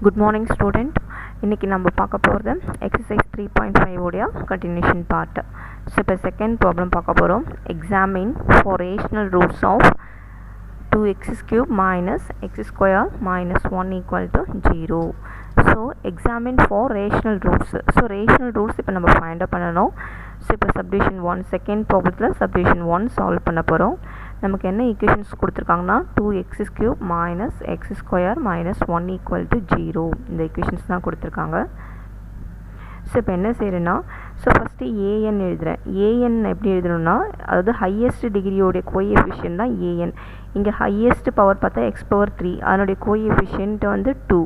Good morning student. இன்னைக்கு நம்ம பார்க்க போகிறது exercise 3.5 உடைய continuation part. So இப்போ second problem பார்க்க போகிறோம். Examine for rational roots of 2x cube minus x square minus 1 equal to 0. So examine for rational roots. So rational roots இப்போ நம்ம find out பண்ணணும். So இப்போ subdivision 1 second problemல subdivision 1 solve பண்ண போகிறோம். நமக்கு என்ன ஈக்குவேஷன்ஸ் கொடுத்துருக்காங்கன்னா 2x cube minus x square minus 1 equal to 0 இந்த ஈக்குவேஷன்ஸ் தான் கொடுத்துருக்காங்க. ஸோ இப்போ என்ன செய்கிறேன்னா ஃபஸ்ட்டு ஏஎன் எழுதுகிறேன். ஏஎன் எப்படி எழுதணும்னா அதாவது ஹையஸ்ட் டிகிரியோடைய கோஎஃபிஷியன்ட் தான் ஏஎன். இங்கே ஹையஸ்ட் பவர் பார்த்தா x பவர் 3 அதனுடைய கோஎஃபிஷியன்ட் வந்து 2.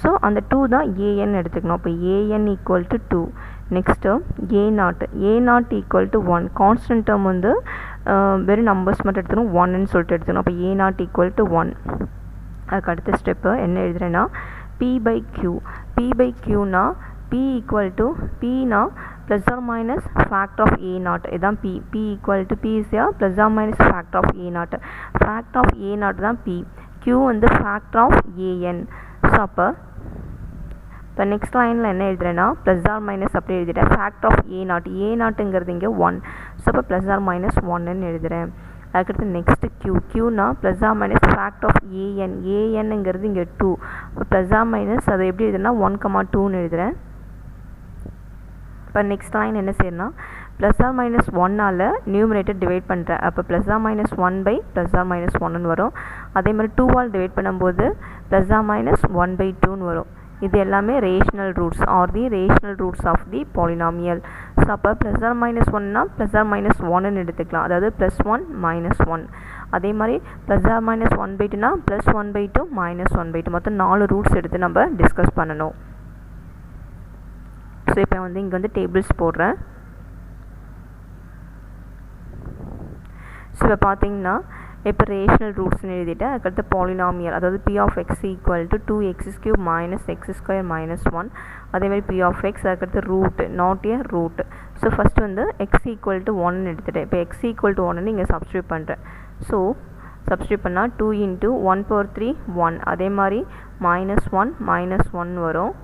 ஸோ அந்த 2 தான் ஏஎன் எடுத்துக்கணும். அப்போ a n equal to 2. Next A not equal to 1. Constant term வந்து வெறும் நம்பர்ஸ் மட்டும் எடுத்துக்கணும், 1ன்னு சொல்லிட்டு எடுத்துக்கணும். அப்போ ஏ நாட் ஈக்குவல் டு 1. அதுக்கு அடுத்த ஸ்டெப்பு என்ன எழுதுகிறேன்னா பி பை க்யூனா p equal to pனா plus or minus factor of a naught இதான் p equal to p is a plus or minus factor of a naught. factor of a naught தான் p. q வந்து factor of an. So அப்போ இப்போ next லைனில் என்ன எழுதுறேன்னா plus or minus அப்படி எழுதிட்டேன். Factor of ஏ நாட்டுங்கிறது இங்கே 1. ஸோ இப்போ ப்ளஸ் ஆர் மைனஸ் 1ன்னு எழுதுகிறேன். அதுக்கடுத்து நெக்ஸ்ட்டு க்யூனா plus or minus factor of ஏஎன்ங்கிறது இங்கே 2. இப்போ ப்ளஸ் ஆர் மைனஸ் அதை எப்படி எழுதுனா 1,2ன்னு எழுதுகிறேன். இப்போ நெக்ஸ்ட் லைன் என்ன செய்யணும்னா ப்ளஸ் ஆர் மைனஸ் 1ஆல் நியூமரேட்டர் டிவைட் பண்ணுறேன். அப்போ plus or minus 1 by plus or minus 1ன்னு வரும். அதே மாதிரி 2ஆல் டிவைட் பண்ணும்போது ப்ளஸ் ஆர் மைனஸ் 1 பை 2ன்னு வரும். இது எல்லாமே rational roots are the rational roots of the polynomial. So அப்போ ப்ளஸ் ஆர் மைனஸ் 1னா ப்ளஸ் ஆர் மைனஸ் 1ன்னு எடுத்துக்கலாம், அதாவது ப்ளஸ் 1 மைனஸ் 1. அதே மாதிரி ப்ளஸ் ஆர் மைனஸ் 1 பை 2னா ப்ளஸ் 1 பை 2 மைனஸ் 1 பை 2 மொத்தம் 4 ரூட்ஸ் எடுத்து நம்ம டிஸ்கஸ் பண்ணணும். ஸோ இப்போ வந்து இங்கே வந்து டேபிள்ஸ் போடுறேன். ஸோ இப்போ பார்த்தீங்கன்னா இப்போ ரேஷனல் ரூட்ஸ்னு எழுதிட்டு அதுக்கடுத்து பாலினாமியல் அதாவது p of x equal to 2x cube minus X square minus 1. அதேமாதிரி p of x அதுக்கடுத்து root not a root. So first வந்து x ஈக்குவல் டு 1 எடுத்துகிட்டேன். இப்போ x ஈக்குவல் டு 1ன்னு இங்கே சப்ஸ்டியூட் பண்ணுறேன். ஸோ சப்ஸ்டியூட் பண்ணால் 2 into 1 power 3 1. அதே மாதிரி மைனஸ் 1 வரும்.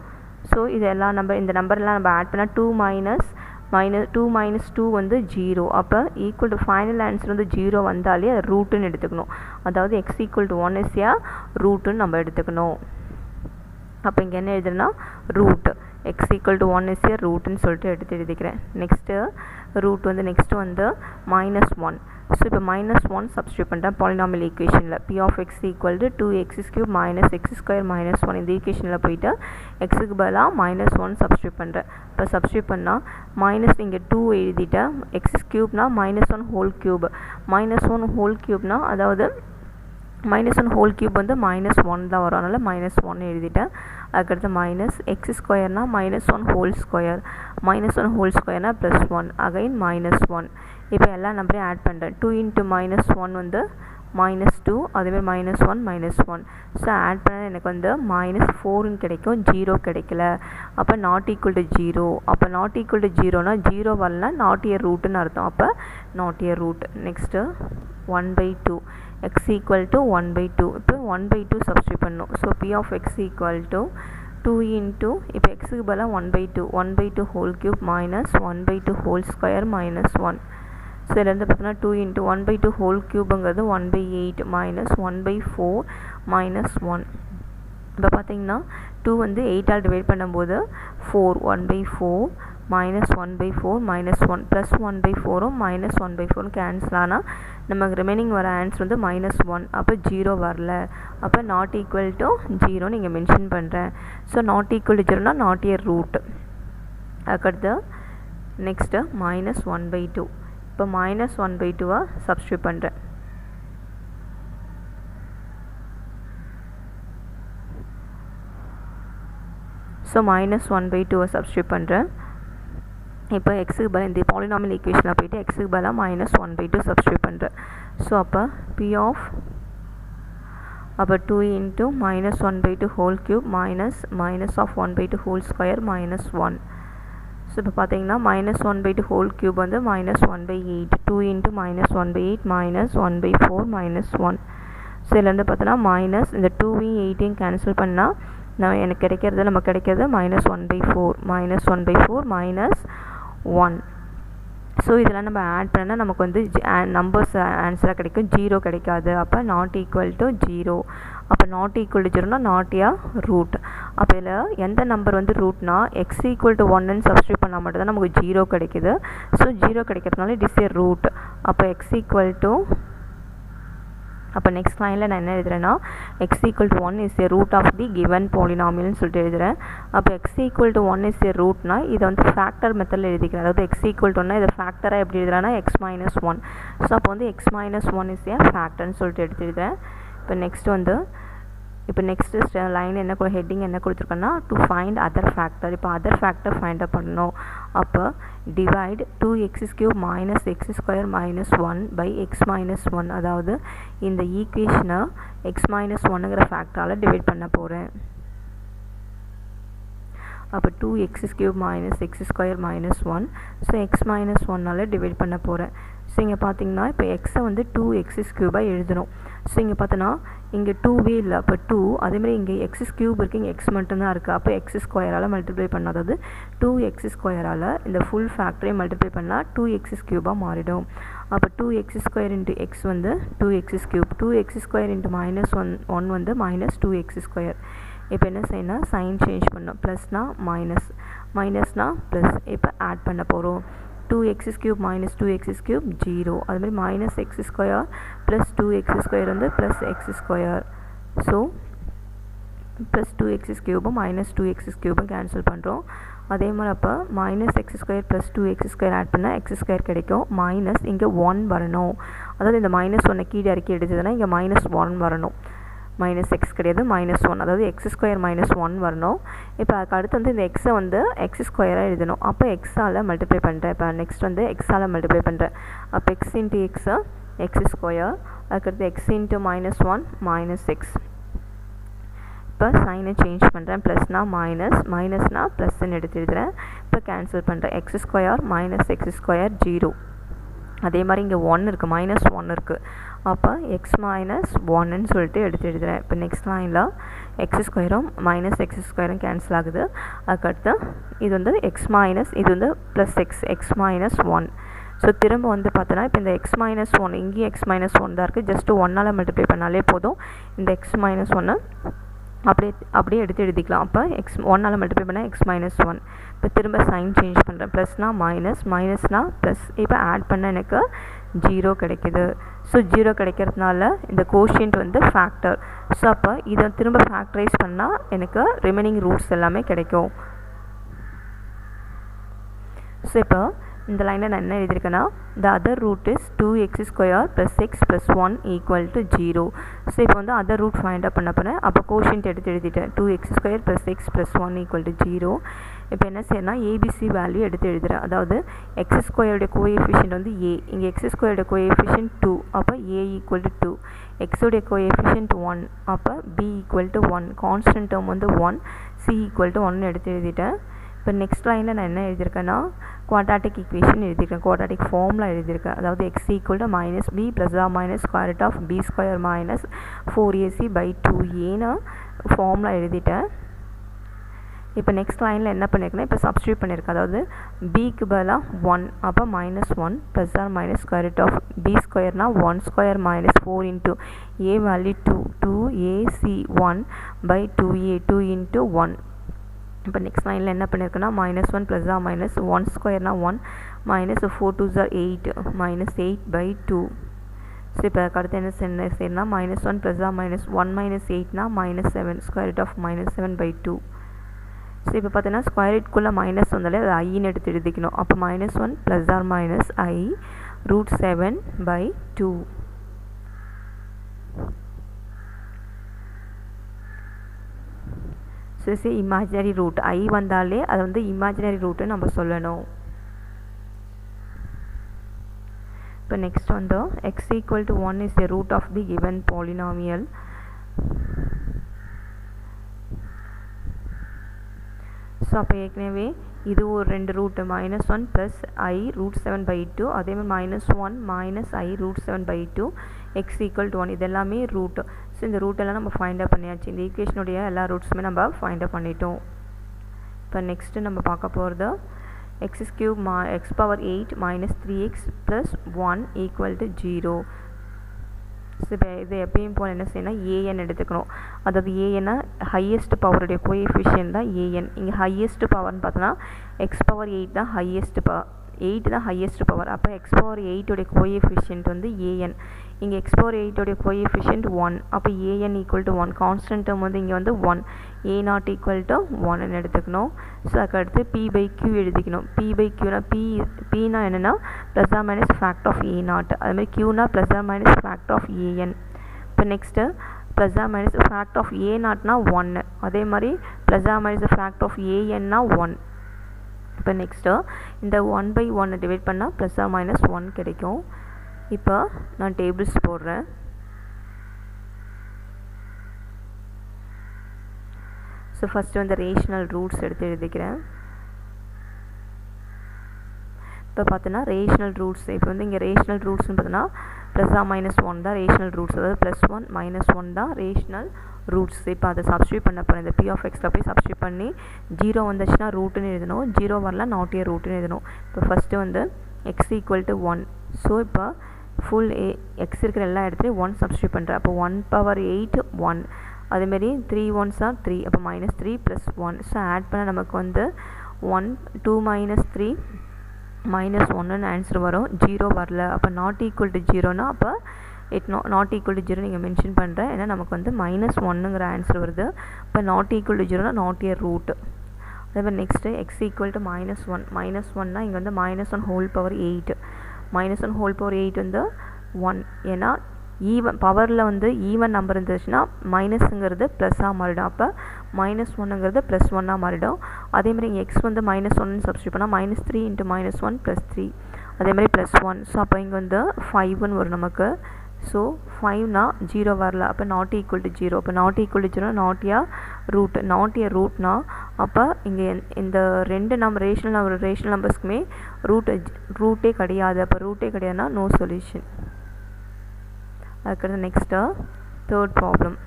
ஸோ இது எல்லாம் நம்ம இந்த நம்பர்லாம் நம்ம ஆட் பண்ணால் 2 மைனஸ் 2 வந்து 0. அப்போ ஈக்குவல் டு ஃபைனல் ஆன்சர் வந்து 0 வந்தாலே அது ரூட்டுன்னு எடுத்துக்கணும். அதாவது X equal to 1 is a ரூட்டுன்னு நம்ம எடுத்துக்கணும். அப்போ இங்கே என்ன எழுதுனா root X equal to 1 is a ரூட்டுன்னு சொல்லிட்டு எழுதிக்கிறேன். நெக்ஸ்ட்டு ரூட் வந்து நெக்ஸ்ட்டு வந்து மைனஸ் 1. ஸோ இப்போ மைனஸ் 1 சப்ஸ்டியூட் பண்ணுறேன் பாலினாமியல் ஈக்குவேஷனில். p of x equal to 2x cube minus X square minus 1 இந்த ஈக்குவேஷனில் போயிட்டு எக்ஸுக்கு பதிலாக மைனஸ் 1 சப்ஸ்டியூட் பண்ணுறேன். இப்போ சப்ஸ்டியூட் பண்ணால் மைனஸ் இங்கே 2 எழுதிட்டேன். எக்ஸ் க்யூப்னா minus 1 whole cube. Minus 1 whole க்யூப்னா அதாவது மைனஸ் 1 ஹோல் க்யூப் வந்து மைனஸ் 1 தான் வரும், அதனால் மைனஸ் 1 எழுதிட்டேன். அதுக்கடுத்து மைனஸ் எக்ஸ் ஸ்கொயர்னால் minus 1 whole square. Minus 1 whole ஸ்கொயர்னால் ப்ளஸ் 1 அகைன் மைனஸ் 1. இப்போ எல்லா நம்பரையும் ஆட் பண்ணுறேன். 2 into மைனஸ் 1 வந்து மைனஸ் 2. அதேமாதிரி மைனஸ் 1 மைனஸ் 1. ஸோ ஆட் பண்ண எனக்கு வந்து மைனஸ் 4ன்னு கிடைக்கும், 0 கிடைக்கல. அப்போ நாட் ஈக்குவல் டு 0. அப்போ நாட் ஈக்குவல் டு 0னா 0 வரலனா நாட் இயர் ரூட்டுன்னு அர்த்தம். அப்போ not year root. Next 1/2 x equal to 1/2. இப்போ 1/2 சப்ஸ்டியூட் பண்ணணும். So p of x equal to 2 into இப்போ எக்ஸுக்கு பதிலாக 1/2 whole cube minus 1/2 whole square minus 1. So இதுலேருந்து பார்த்தீங்கன்னா 2 into 1/2 ஹோல் க்யூபுங்கிறது 1/8 மைனஸ் 1/4 மைனஸ் 1. இப்போ பார்த்தீங்கன்னா 2 வந்து 8ஆல் டிவைட் பண்ணும்போது 4 1/4 மைனஸ் 1/4 மைனஸ் 1 ப்ளஸ் 1/4ம் மைனஸ் 1/4 கேன்சல் ஆனால் நமக்கு ரிமைனிங் வர ஆன்சர் வந்து மைனஸ் 1. அப்போ 0 வரல. அப்போ நாட் ஈக்குவல் டு 0 நீங்கள் மென்ஷன் பண்ணுறேன். ஸோ நாட் ஈக்குவல் டு 0னா நாட் ஏ ரூட். அதுக்கடுத்து நெக்ஸ்ட்டு மைனஸ் 1/2. இப்போ மைனஸ் 1/2 சப்ஸ்டியூட் பண்ணுறேன். ஸோ மைனஸ் 1/2 சப்ஸ்டியூட் பண்ணுறேன். இப்போ எக்ஸுக்கு பதிலாக இந்த பாலினாமியல் ஈக்குவேஷனில் போய்ட்டு எக்ஸுக்கு பதிலாக மைனஸ் 1/2 சப்ஸ்டியூட் பண்ணுறேன். ஸோ அப்போ p of 2 into minus 1/2 whole cube minus of 1/2 whole square minus 1. So இப்போ பார்த்தீங்கன்னா மைனஸ் 1/2 ஹோல் க்யூப் வந்து minus 1/8. 2 into minus 1/8 minus 1/4 minus 1. So இதுலேருந்து பார்த்தோன்னா மைனஸ் இந்த 2 8 கேன்சல் பண்ணால் நான் எனக்கு கிடைக்கிறது நமக்கு கிடைக்கிறது -1/4 -1 ஸோ இதெல்லாம் நம்ம ஆட் பண்ணால் நமக்கு வந்து நம்பர்ஸ் ஆன்சராக கிடைக்கும், 0 கிடைக்காது. அப்போ நாட் ஈக்குவல் டு 0. அப்போ நாட் ஈக்குவல் டு 0னா நாட் ஏ ரூட். அப்போ இதில் எந்த நம்பர் வந்து ரூட்னா x ஈக்குவல் டு 1ன்னு சப்ஸ்டியூட் பண்ணால் மட்டும்தான் நமக்கு 0 கிடைக்குது. ஸோ 0 கிடைக்கிறதுனால இட் இஸ் ஏ ரூட். அப்போ x ஈக்குவல் டு, அப்போ நெக்ஸ்ட் லைனில் நான் என்ன எழுதுறேன்னா x equal to 1 is a root of the given பாலினாமியல்னு சொல்லிட்டு எழுதுகிறேன். அப்போ x equal to 1 is a ரூட்னா இதை வந்து ஃபேக்டர் மெத்தடில் எழுதிக்கிறேன். அதாவது x ஈக்குவல் டு 1 இதை ஃபேக்டராக எப்படி எழுதுறேன்னா x-1. ஸோ அப்போ வந்து x-1 இஸ் ஏ ஃபேக்டர்னு சொல்லிட்டு எடுத்து எழுதுகிறேன். இப்போ நெக்ஸ்ட்டு லைன் என்ன ஹெட்டிங் என்ன கொடுத்துருக்கேன்னா டு ஃபைண்ட் அதர் ஃபேக்டர். இப்போ அதர் ஃபேக்டர் ஃபைண்ட் அப் பண்ணணும். அப்போ divide 2x³ - x² - 1 by x-1. அதாவது இந்த ஈக்குவேஷனை x-1ங்கிற ஃபேக்டரால் டிவைட் பண்ண போகிறேன். அப்போ 2x³ - x² - 1. ஸோ x-1னால் டிவைட் பண்ண போகிறேன். ஸோ இங்கே பார்த்தீங்கன்னா இப்போ எக்ஸை வந்து 2x³ எழுதணும். ஸோ இங்கே பார்த்தோன்னா இங்கே 2வே இல்லை, அப்போ 2. அதேமாதிரி இங்கே x³ இருக்குது, இங்கே x மட்டும்தான் இருக்குது. அப்போ x² மல்டிப்ளை பண்ணால், அதாவது 2x² இந்த ஃபுல் ஃபேக்டரை மல்டிப்ளை பண்ணால் 2x³ மாறிடும். அப்போ 2x² x வந்து 2x³, 2x² -1 வந்து -2x². இப்போ என்ன செய்யணும், சைன் சேஞ்ச் பண்ணணும். ப்ளஸ்னா மைனஸ், மைனஸ்னா ப்ளஸ். இப்போ ஆட் பண்ண போகிறோம். 2x³ - 2x³ 0. அதுமாதிரி -x² + 2x² வந்து +x². So +2x³ -2x³ cancel பண்ணுறோம். அதே மாதிரி அப்போ -x² + 2x² ஆட் பண்ணால் x² கிடைக்கும். மைனஸ் இங்கே 1 வரணும். அதாவது இந்த -1 கீழே இறக்கி எடுத்ததுன்னா இங்கே -1 வரணும். -x கிடையாது, -1. அதாவது x² -1 வரணும். இப்போ அதுக்கு அடுத்து வந்து இந்த எக்ஸை வந்து x² எழுதணும். அப்போ எக்ஸால் மல்டிப்ளை பண்ணுறேன். இப்போ நெக்ஸ்ட் வந்து எக்ஸால் மல்டிப்ளை பண்ணுறேன். அப்போ x × x x², அதுக்கடுத்து x × -1 -x. இப்போ சைனை சேஞ்ச் பண்ணுறேன். ப்ளஸ்னா மைனஸ், மைனஸ்னா ப்ளஸ்ன்னு எடுத்து எழுதுகிறேன். இப்போ கேன்சல் பண்ணுறேன். x² - x² 0. அதே மாதிரி இங்கே 1 இருக்குது, -1 இருக்குது. அப்போ x-1ன்னு சொல்லிட்டு எடுத்து எழுதுகிறேன். இப்போ நெக்ஸ்ட் லைனில் x² -x² கேன்சல் ஆகுது. அதுக்கடுத்து இது வந்து இது வந்து +x, x-1. ஸோ திரும்ப வந்து பார்த்தோன்னா இப்போ இந்த x-1 இங்கேயும் x-1 தான் இருக்குது. ஜஸ்ட்டு 1ஆல் மல்டிப்ளை பண்ணாலே போதும். இந்த x-1 அப்படியே எடுத்து எழுதிக்கலாம். அப்போ 1ஆல் மல்டிப்ளை பண்ணால் x-1. இப்போ திரும்ப சைன் சேஞ்ச் பண்ணுறேன். ப்ளஸ்னா மைனஸ், மைனஸ்னா ப்ளஸ். இப்போ ஆட் பண்ண எனக்கு 0 கிடைக்கிது. ஸோ 0 கிடைக்கிறதுனால இந்த கோஷியன்ட் வந்து ஃபேக்டர். ஸோ அப்போ இதை திரும்ப ஃபேக்டரைஸ் பண்ணால் எனக்கு ரிமைனிங் ரூட்ஸ் எல்லாமே கிடைக்கும். ஸோ இப்போ இந்த லைனில் நான் என்ன எழுதியிருக்கேன்னா the other root is 2x² + x + 1 = 0. So இப்போ வந்து அதர் ரூட் ஃபைண்ட் அப் பண்ண போகிறேன். அப்போ கோஷியன்ட் எடுத்து எழுதிட்டேன். 2x² + x + 1 = 0. இப்போ என்ன செய்யணும்னா ஏபிசி வேல்யூ எடுத்து எழுதுகிறேன். அதாவது x² கோஎஃபிஷியன்ட் வந்து a, இங்கே x² கோஎஃபிஷியன்ட் 2, அப்போ a = 2. x கோஎஃபிஷியன்ட் 1, அப்போ b = 1. கான்ஸ்டன்ட் டேர்ம் வந்து 1, c = 1 எடுத்து எழுதிட்டேன். இப்போ நெக்ஸ்ட் லைனில் நான் என்ன எழுதியிருக்கேன்னா குவாட்ராட்டிக் ஈக்குவேஷன் எழுதியிருக்கேன், குவாட்ராட்டிக் ஃபார்மில் எழுதியிருக்கேன். அதாவது x = -b ± (b² - 4ac/2a) ஃபார்மில் எழுதிட்டேன். இப்போ நெக்ஸ்ட் லைனில் என்ன பண்ணியிருக்கேன்னா இப்போ சப்ஸ்டியூட் பண்ணியிருக்கேன். அதாவது பிக்கு பதிலாக 1, அப்போ -1 ± (b²னா 1² - 4 × a வேல்யூ 2, 2ac1/2a 2 × 1. இப்போ நெக்ஸ்ட் லைனில் என்ன பண்ணியிருக்கேன்னா -1 ± 1²னா 1 -4 2s are 8 -8/2. ஸோ இப்போ அடுத்து என்ன செய்யணும்னா -1 ± 1 - 8னா -7 (7/2). ஸோ இப்போ பார்த்தீங்கன்னா ஸ்கொயர் ரூட்குள்ளே மைனஸ் வந்தாலே அது ஐன்னு எடுத்து எழுதிக்கணும். அப்போ -1 ± i √7/2. ஸோ இமேஜினரி ரூட் ஐ வந்தாலே அது வந்து இமேஜினரி ரூட்டுன்னு நம்ம சொல்லணும். இப்போ நெக்ஸ்ட் வந்து x = 1 is the root of the given polynomial. So அப்போ ஏற்கனவே இது ஒரு 2 ரூட்டு -1 + i √7/2, அதேமாதிரி -1 - i √7/2, x = 1 இது எல்லாமே ரூட்டு. ஸோ இந்த ரூட்டெல்லாம் நம்ம ஃபைண்ட் அவுட் பண்ணியாச்சு. இந்த ஈக்குவேஷனுடைய எல்லா ரூட்ஸுமே நம்ம ஃபைண்ட் அவுட் பண்ணிட்டோம். இப்போ நெக்ஸ்ட்டு நம்ம பார்க்க போகிறது x cube x power 8 minus 3x plus 1 equal to 0. So இப்போ இது எப்பயும் போல் என்ன செய்யணும், ஏஎன் எடுத்துக்கணும். அதாவது ஏஎன்னா ஹையஸ்ட் பவருடைய கோஎஃபிஷியன்ட் தான் ஏஎன். இங்கே ஹையஸ்ட் பவர்னு பார்த்தோன்னா எக்ஸ் பவர் 8 தான் ஹையஸ்ட் பவர், 8 தான் ஹையஸ்ட் பவர். அப்போ எக்ஸ் பவர் 8 உடைய கோஎஃபிஷியன்ட் வந்து ஏஎன். இங்கே எக்ஸ் பவர் 8 உடைய கோஎஃபிஷியன்ட் 1. அப்போ a n equal to 1. Constant term வந்து இங்கே வந்து 1. ஏ நாட் ஈக்குவல் டு 1ன்னு எடுத்துக்கணும். ஸோ அதுக்கடுத்து பி பை கியூ எழுதிக்கணும். பி பை கியூனா பினா என்னென்னா plus or minus fact of a not. அதுமாதிரி கியூனா plus or minus fact of a n. இப்போ next plus or minus fact of a நாட்னா 1. அதே மாதிரி plus or minus fact of ஏஎன்னா 1. இப்போ நெக்ஸ்ட்டு இந்த 1/1 டிவைட் பண்ணால் ப்ளஸ் ஆர் மைனஸ் 1 கிடைக்கும். இப்போ நான் டேபிள்ஸ் போடுறேன். ஸோ ஃபஸ்ட்டு வந்து ரேஷனல் ரூட்ஸ் எடுத்து எழுதிக்கிறேன். இப்போ பார்த்தோன்னா ரேஷனல் ரூட்ஸ், இப்போ வந்து இங்கே ரேஷனல் ரூட்ஸ்னு பார்த்தோன்னா ப்ளஸ் ஆர் மைனஸ் 1 தான் ரேஷனல் ரூட்ஸ். அதாவது +1 -1 தான் ரேஷனல் ரூட்ஸ். இப்போ அதை சப்ஸ்டியூட் பண்ண போகிறேன். இந்த பி ஆஃப் எக்ஸில் போய் சப்ஸ்டியூட் பண்ணி 0 வந்துச்சுன்னா ரூட்டுன்னு எழுதணும், 0 வரலாம் நாட் ஏ ரூட்டுன்னு எழுதணும். இப்போ ஃபஸ்ட்டு வந்து எக்ஸ் ஈக்குவல் டு 1. ஸோ இப்போ ஃபுல் எக்ஸ் இருக்கிற எல்லா இடத்துலையும் 1 சப்ஸ்டியூட் பண்ணுறேன். அப்போ 1/8 1. அதேமாரி 3 1s are 3. அப்போ -3 + 1. ஸோ ஆட் பண்ண நமக்கு வந்து 1 2 - 3 -1ன்னு ஆன்சர் வரும். 0 வரல. அப்போ நாட் ஈக்குவல் டு 0னா அப்போ நாட் ஈக்குவல் டு 0 நீங்கள் மென்ஷன் பண்ணுறேன். ஏன்னா நமக்கு வந்து -1ங்கிற ஆன்சர் வருது. இப்போ நாட் ஈக்குவல் டு 0னா நாட் ஏ ரூட். அதேமாதிரி நெக்ஸ்ட்டு எக்ஸ் ஈக்குவல் டு -1. -1னா இங்கே வந்து -1/8. -1/8 வந்து 1. ஏன்னா ஈவன் பவரில் வந்து ஈவன் நம்பர் இருந்துச்சுன்னா மைனஸுங்கிறது ப்ளஸ்ஸாக மாறிடும். அப்போ -1ங்கிறது +1ஆக மாறிடும். அதேமாதிரி இங்கே எக்ஸ் வந்து -1ன்னு சப்ஸ்டியூட் பண்ணால் -3 × -1 + 3. அதேமாதிரி +1. ஸோ அப்போ இங்கே வந்து 5ன்னு வரும் நமக்கு. ஸோ 5னா 0 வரல. அப்போ நாட் ஈக்குவல் டு 0. அப்போ not equal to 0 not a root. Not a ரூட்னா அப்போ இங்கே இந்த ரெண்டு ரேஷனல் நம்பர்ஸ்க்குமே ரூட்டே கிடையாது. அப்போ ரூட்டே கிடையாதுன்னா நோ சொல்யூஷன். அதுக்கடுத்து next third problem.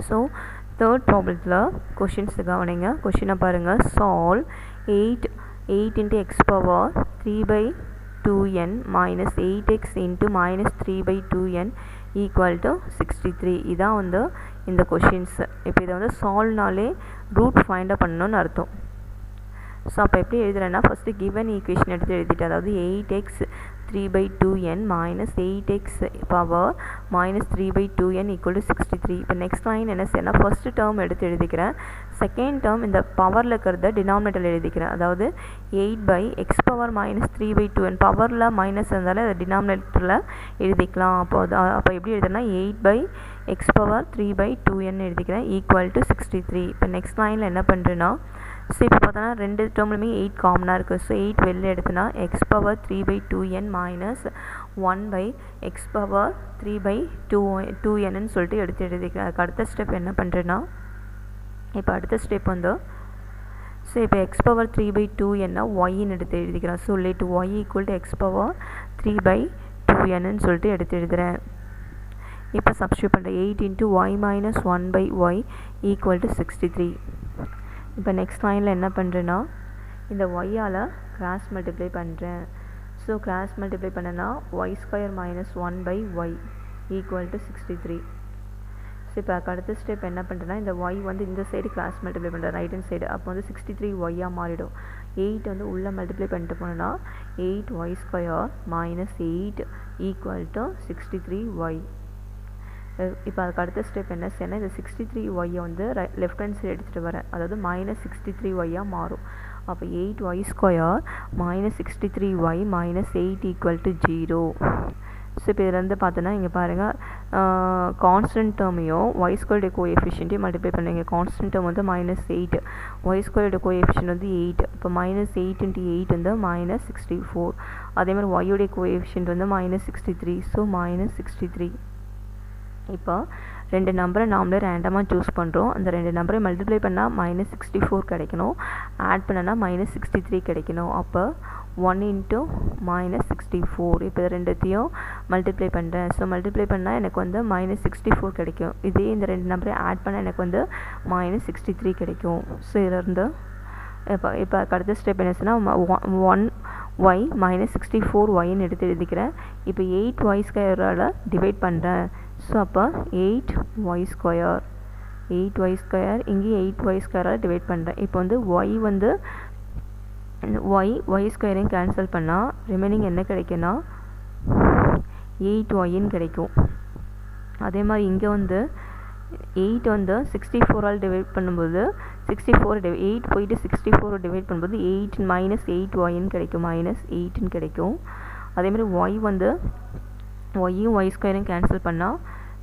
So third ப்ராப்ளத்தில் கொஷின்ஸ் கவனிங்க. கொஷினை பாருங்கள். Solve 8 × x power 3/2n minus 8x into -3/2n equal to 63. இதான் வந்து இந்த கொஷின்ஸ். இப்போ இதை வந்து சால்வ்னாலே ரூட் ஃபைண்ட் அவுட் பண்ணணும்னு அர்த்தம். ஸோ அப்போ எப்படி எழுதுறேன்னா ஃபஸ்ட்டு கிவன் ஈக்குவேஷன் எடுத்து எழுதிட்டு, அதாவது 8x 3/2n minus 8x power -3/2n equal to 63. இப்போ நெக்ஸ்ட் லைன் என்ன செய்யணும், ஃபஸ்ட்டு டேர்ம் எடுத்து எழுதிக்கிறேன். செகண்ட் டேர்ம் இந்த பவரில் இருக்கிறத டினாமினேட்டரில் எழுதிக்கிறேன். அதாவது 8/x power -3/2n. பவரில் மைனஸ் இருந்தாலும் அதை டினாமினேட்டரில் எழுதிக்கலாம். அப்போ எப்படி எழுதுனா 8/x power 3/2n எழுதிக்கிறேன் ஈக்குவல் டு 63. இப்போ நெக்ஸ்ட் லைனில் என்ன பண்ணுறேன்னா, ஸோ இப்போ பார்த்தோன்னா ரெண்டு டேர்ம்லையுமே 8 காமனாக இருக்குது. ஸோ 8 வெளில எடுத்துனா x power 3/2n minus 1/x power 3/2n சொல்லிட்டு எடுத்து எழுதிக்கிறேன். அதுக்கு அடுத்த ஸ்டெப் என்ன பண்ணுறேன்னா, இப்போ அடுத்த ஸ்டெப் வந்து ஸோ இப்போ x power 3/2n ஒய்ன்னு எடுத்து எழுதிக்கிறேன். So late y equal to x power 3/2n சொல்லிட்டு எடுத்து எழுதுகிறேன். இப்போ சப்ஸ்டியூட் பண்ணுறேன். 8 × y - 1/y ஈக்குவல் டு 63. இப்போ நெக்ஸ்ட் லைனில் என்ன பண்ணுறேன்னா, இந்த ஒய்யால் கிராஸ் மல்டிப்ளை பண்ணுறேன். ஸோ கிராஸ் மல்டிப்ளை பண்ணனா y² - 1/y equal to 63. So இப்போ அடுத்த ஸ்டெப் என்ன பண்ணுறேன்னா, இந்த y வந்து இந்த சைடு கிராஸ் மல்டிப்ளை பண்ணுறேன், ரைட் ஹேண்ட் சைடு. அப்போ வந்து 63 ஒய்யாக மாறிடும். 8 வந்து உள்ளே மல்டிப்ளை பண்ணிட்டு போனோன்னா 8y² - 8 ஈக்குவல் டு 63y. இப்போ அதுக்கு அடுத்த ஸ்டெப் என்ன செய்யணும், இந்த 63 ஒய்யை வந்து லெஃப்ட் ஹேண்ட் சைடு எடுத்துகிட்டு வரேன். அதாவது -63 ஒய்யாக மாறும். அப்போ 8y² - 63y - 8 equal to 0. So இப்போ இதிலேருந்து பார்த்தோன்னா இங்கே பாருங்கள், கான்ஸ்டன்ட் டேர்மையும் y² கோஎஃபிஷியன்ட்டையும் மல்டிப்ளை பண்ணுங்க. கான்ஸ்டன்ட் டேர்ம் வந்து -8, y² கோஎஃபிஷியன்ட் வந்து 8. இப்போ -8 × 8 வந்து -64. அதேமாதிரி ஒய்யுடைய கோஎஃபிஷியன்ட் வந்து -63. ஸோ -63. இப்போ ரெண்டு நம்பரை நாமளே ரேண்டமாக சூஸ் பண்ணுறோம். அந்த ரெண்டு நம்பரை மல்டிப்ளை பண்ணால் -64 கிடைக்கணும், ஆட் பண்ணனா -63 கிடைக்கணும். அப்போ 1 × -64. இப்போ ரெண்டுத்தையும் மல்டிப்ளை பண்ணுறேன். ஸோ மல்டிப்ளை பண்ணால் எனக்கு வந்து -64 கிடைக்கும். இதே இந்த ரெண்டு நம்பரை ஆட் பண்ணால் எனக்கு வந்து -63 கிடைக்கும். ஸோ இதிலேருந்து இப்போ அடுத்த ஸ்டெப் என்ன சொன்னால் 1y -64yன்னு எடுத்து எழுதிக்கிறேன். இப்போ 8y² டிவைட் பண்ணுறேன். ஸோ அப்போ 8y² இங்கே 8y² டிவைட் பண்ணுறேன். இப்போ வந்து y² கேன்சல் பண்ணால் ரிமைனிங் என்ன கிடைக்குன்னா 8yன்னு கிடைக்கும். அதே மாதிரி இங்கே வந்து 8 வந்து 64 டிவைட் பண்ணும்போது 8 போயிட்டு 64 டிவைட் பண்ணும்போது 8 -8yன்னு கிடைக்கும், -8ன்னு கிடைக்கும். அதேமாதிரி y வந்து yயும் y² கேன்சல் பண்ணால்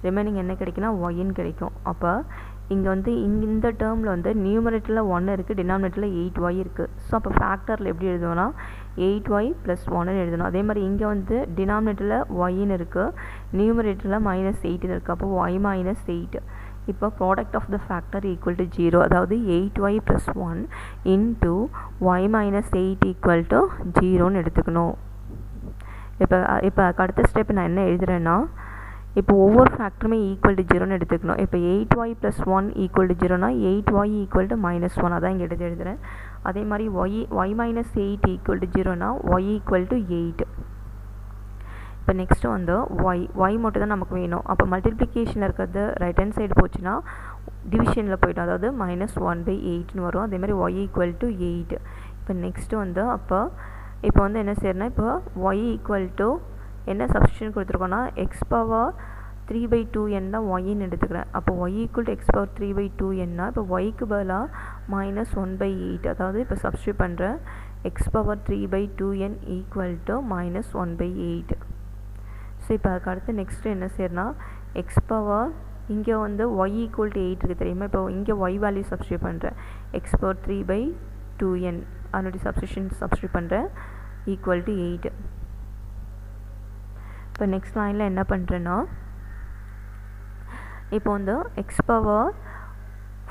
ரிமைனிங் என்ன கிடைக்குன்னா yன்னு கிடைக்கும். அப்போ இங்கே வந்து இந்த டேர்மில் வந்து நியூமரேட்டரில் 1 இருக்குது, டினாமினேட்டரில் 8y இருக்குது. ஸோ அப்போ ஃபேக்டரில் எப்படி எழுதுவோம்னா 8y + 1ன்னு எழுதணும். அதே மாதிரி இங்கே வந்து டினாமினேட்டரில் yன்னு இருக்குது, நியூமரேட்டரில் -8ன்னு இருக்குது. அப்போ y - 8. இப்போ product of the factor equal to 0, அதாவது 8y + 1 இன்ட்டு y - 8 = 0ன்னு எடுத்துக்கணும். இப்போ அடுத்த ஸ்டெப் நான் என்ன எழுதுறேன்னா, இப்போ ஒவ்வொரு ஃபேக்டருமே ஈக்குவல் டு 0ன்னு எடுத்துக்கணும். இப்போ 8y + 1 ஈக்குவல் டு 0னா 8y = -1, அதான் இங்கே எழுதுறேன். அதே மாதிரி y - 8 ஈக்குவல் டு 0னா y = 8. இப்போ நெக்ஸ்ட்டு வந்து y மட்டும் தான் நமக்கு வேணும். அப்போ மல்டிப்ளிகேஷனில் இருக்கிறது ரைட் ஹேண்ட் சைடு போச்சுன்னா டிவிஷனில் போய்ட்டோம், அதாவது -1/8ன்னு வரும். அதே மாதிரி y = 8. இப்போ நெக்ஸ்ட்டு வந்து இப்போ வந்து என்ன செய்யறேன்னா, இப்போ y = என்ன சப்ஸ்டியூஷன் கொடுத்துருக்கோன்னா x⁻3/2n தான் yன்னு எடுத்துக்கிறேன். அப்போ y = x⁻3/2n. இப்போ yக்கு பதிலாக -1/8, அதாவது இப்போ சப்ஸ்டியூட் பண்ணுறேன். x⁻3/2n = -1/8. ஸோ இப்போ அதுக்கு அடுத்து நெக்ஸ்ட்டு என்ன செய்யறேன்னா இங்கே வந்து y = 8 இருக்குது தெரியுமா. இப்போ இங்கே y வேல்யூ சப்ஸ்டியூட் பண்ணுறேன். x⁻3/2n அதனுடைய சப்ஸ்டியூட் பண்ணுறேன் = 8. இப்போ நெக்ஸ்ட் லைனில் என்ன பண்ணுறேன்னா, இப்போ வந்து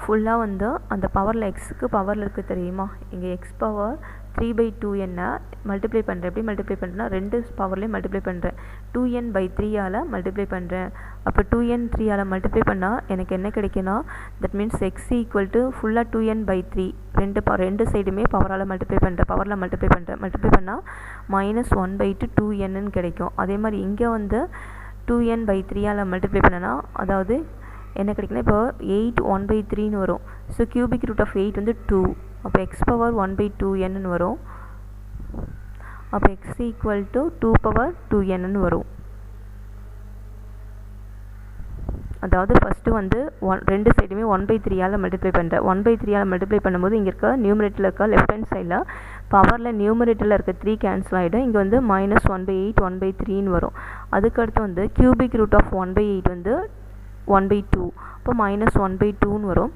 ஃபுல்லாக வந்து அந்த பவரில் எக்ஸுக்கு பவரில் இருக்குது தெரியுமா. இங்கே x⁻3/2n மல்டிப்ளை பண்ணுறேன். எப்படி மல்டிப்ளை பண்ணுறேன்னா, ரெண்டு பவர்லேயும் மல்டிப்ளை பண்ணுறேன். 2n/3 மல்டிப்ளை பண்ணுறேன். அப்போ 2n 3 மல்டிப்ளை பண்ணால் எனக்கு என்ன கிடைக்குன்னா, தட் மீன்ஸ் x = ஃபுல்லாக 2n/3 ரெண்டு சைடுமே பவரில் மல்டிப்ளை பண்ணால் -1/2n கிடைக்கும். அதே மாதிரி இங்கே வந்து 2n/3 மல்டிப்ளை பண்ணனா, அதாவது என்ன கிடைக்குன்னா, இப்போ 8 1/3ன்னு வரும். ஸோ கியூபிக் ரூட் ஆஃப் 8 வந்து 2. அப்போ x⁻1/2n வரும். அப்போ x = 2/2n வரும். அதாவது ஃபஸ்ட்டு வந்து ரெண்டு சைடுமே 1/3 மல்டிப்ளை பண்ணுறேன். 1/3 மல்டிப்ளை பண்ணும்போது இங்கே இருக்க நியூமரேட்டரில் இருக்க லெஃப்ட் ஹேண்ட் சைடில் பவரில் நியூமரேட்டரில் இருக்க 3 கேன்சல் ஆகிடும். இங்கே வந்து -1/8 1/3ன்னு வரும். அதுக்கடுத்து வந்து கியூபிக் ரூட் ஆஃப் 1/8 வந்து 1/2. அப்போ -1/2ன்னு வரும்.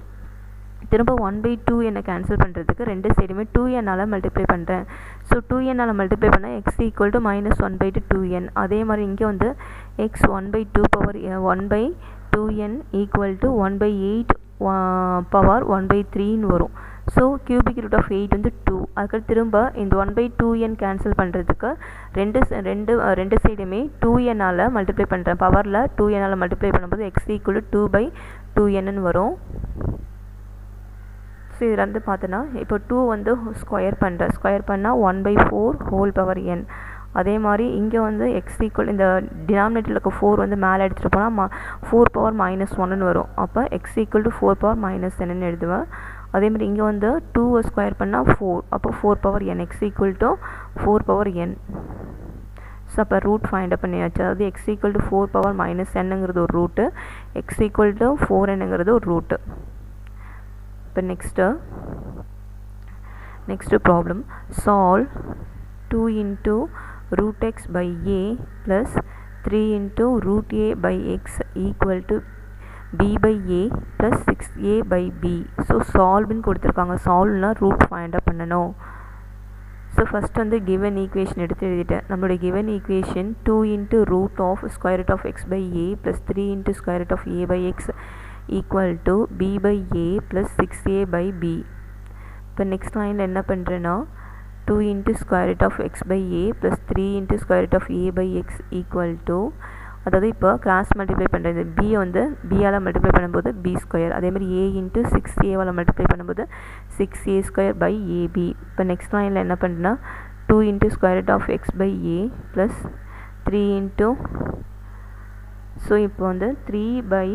திரும்ப 1/2 என்னை கேன்சல் பண்ணுறதுக்கு ரெண்டு சைடுமே 2n மல்டிப்ளை பண்ணுறேன். ஸோ 2n மல்டிப்ளை பண்ணால் x = -1/2n. அதே மாதிரி இங்கே வந்து x 1/2n = 1/8 பவர் 1/3ன்னு வரும். ஸோ கியூபிக் ரூட் ஆஃப் 8 வந்து 2. அதுக்கு திரும்ப இந்த 1/2n கேன்சல் பண்ணுறதுக்கு ரெண்டு சைடுமே 2n மல்டிப்ளை பண்ணுறேன். பவரில் 2n மல்டிப்ளை பண்ணும்போது x = 2/2n வரும். ஸோ இதில் வந்து பார்த்தோன்னா, இப்போ 2 வந்து ஸ்கொயர் பண்ணால் 1/4n. அதே மாதிரி இங்கே வந்து x = இந்த டினாமினேட்டரில் இருக்க 4 வந்து மேலே எடுத்துகிட்டு போனால் 4⁻−1ன்னு வரும். அப்போ x = 4⁻−n எழுதுவேன். அதே மாதிரி இங்கே வந்து 2 ஸ்கொயர் பண்ணால் 4, அப்போ 4/n. x = 4/n. ஸோ அப்போ ரூட் ஃபைண்ட் அப் பண்ணியாச்சு. அதாவது x = 4⁻−nங்கிறது ஒரு ரூட்டு, x = 4nங்கிறது ஒரு ரூட்டு. இப்போ next problem solve 2 × √x/a + 3 × √a/x = b/a + 6a/b. So சால்வ்னு கொடுத்துருக்காங்க. சால்வ்னா ரூட் ஃபைண்ட் அப் பண்ணணும். ஸோ ஃபஸ்ட் வந்து கிவன் ஈக்குவேஷன் எடுத்து எழுதிட்டேன். நம்மளுடைய given equation 2 × √x/a + 3 × √a/x = b/a + 6a/b. இப்போ நெக்ஸ்ட் லைனில் என்ன பண்ணுறேன்னா, 2 into square root of x by a plus 3 into square root of a by x equal to, அதாவது இப்போ கிராஸ் மல்டிப்ளை பண்ணுறது b வந்து b-ஆல் மல்டிப்ளை பண்ணும்போது b ஸ்கொயர், அதேமாதிரி a இன்ட்டு 6a-வால் மல்டிப்ளை பண்ணும்போது 6a ஸ்கொயர் பை ab. இப்போ நெக்ஸ்ட் லைனில் என்ன பண்ணுறேன்னா 2 into square root of x by a plus 3 into, so இப்போ வந்து 3 by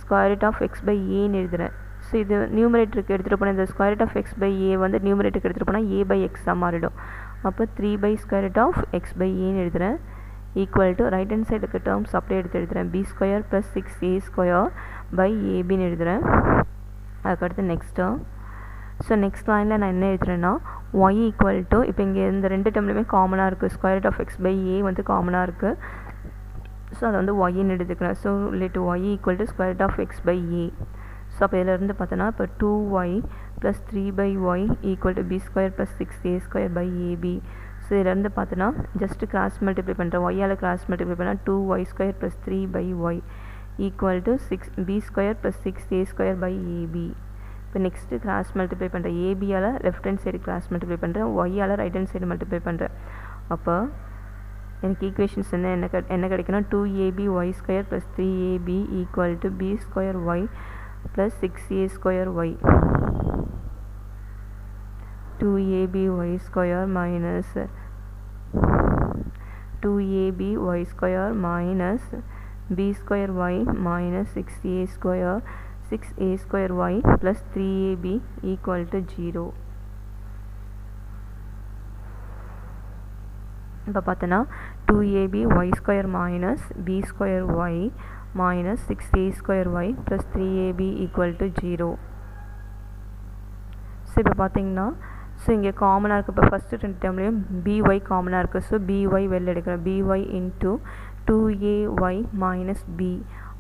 square root of x by a எழுதுகிறேன். ஸோ இது நியூமரேட்டருக்கு எடுத்துகிட்டு போனால் இந்த square root of x by a வந்து நியூமரேட்டருக்கு எடுத்துகிட்டு போனால் ஏ பை எக்ஸாக மாறிடும். அப்போ 3 by square root of x by ஏன்னு எழுதுகிறேன் ஈக்குவல் டு ரைட் ஹேண்ட் சைடுக்கு டேர்ம்ஸ் அப்படியே எழுதுகிறேன் b square plus 6a square by ஏபின்னு எழுதுகிறேன். அதுக்கடுத்து நெக்ஸ்ட்டு, ஸோ நெக்ஸ்ட் லைனில் நான் என்ன எழுதுறேன்னா y ஈக்குவல் டு, இப்போ இங்கே இந்த ரெண்டு டேர்ம்லையுமே காமனாக இருக்குது, square root of x by a வந்து காமனாக இருக்குது. ஸோ அதை வந்து ஒய்ன்னு எடுத்துக்கிறேன். So relative y equal to square root of x by a. So அப்போ இதிலேருந்து பார்த்தோன்னா இப்போ 2y plus 3/y equal to b square plus 6a square by a b. So இதிலேருந்து பார்த்தோன்னா ஜஸ்ட்டு கிராஸ் மல்டிப்ளை பண்ணுறேன், ஒய்யால் கிராஸ் மல்டிப்ளை பண்ணால் 2y square plus 3/y equal to b square plus 6a square by a b. இப்போ next cross multiply பண்ணுறேன், ஏபியால் left hand side cross multiply பண்ணுறேன், ஒய்யால் right hand side multiply பண்ணுறேன். அப்போ எனக்கு ஈக்குவேஷன்ஸ் என்ன கிடைக்குன்னா 2ab y square plus 3ab equal to b square y plus 6a square y, 2ab y square minus 2ab y square minus b square y minus 6a square y plus 3ab equal to 0. இப்போ பார்த்தோன்னா 2ab y square minus b square y minus 6a square y plus 3ab equal to 0. So இப்போ பார்த்தீங்கன்னா so இங்கே காமனாக இருக்குது, இப்போ first ரெண்டு டேர்ம்லேயும் by காமனாக இருக்குது. ஸோ by வெளில எடுக்கிறேன், by into 2ay minus b.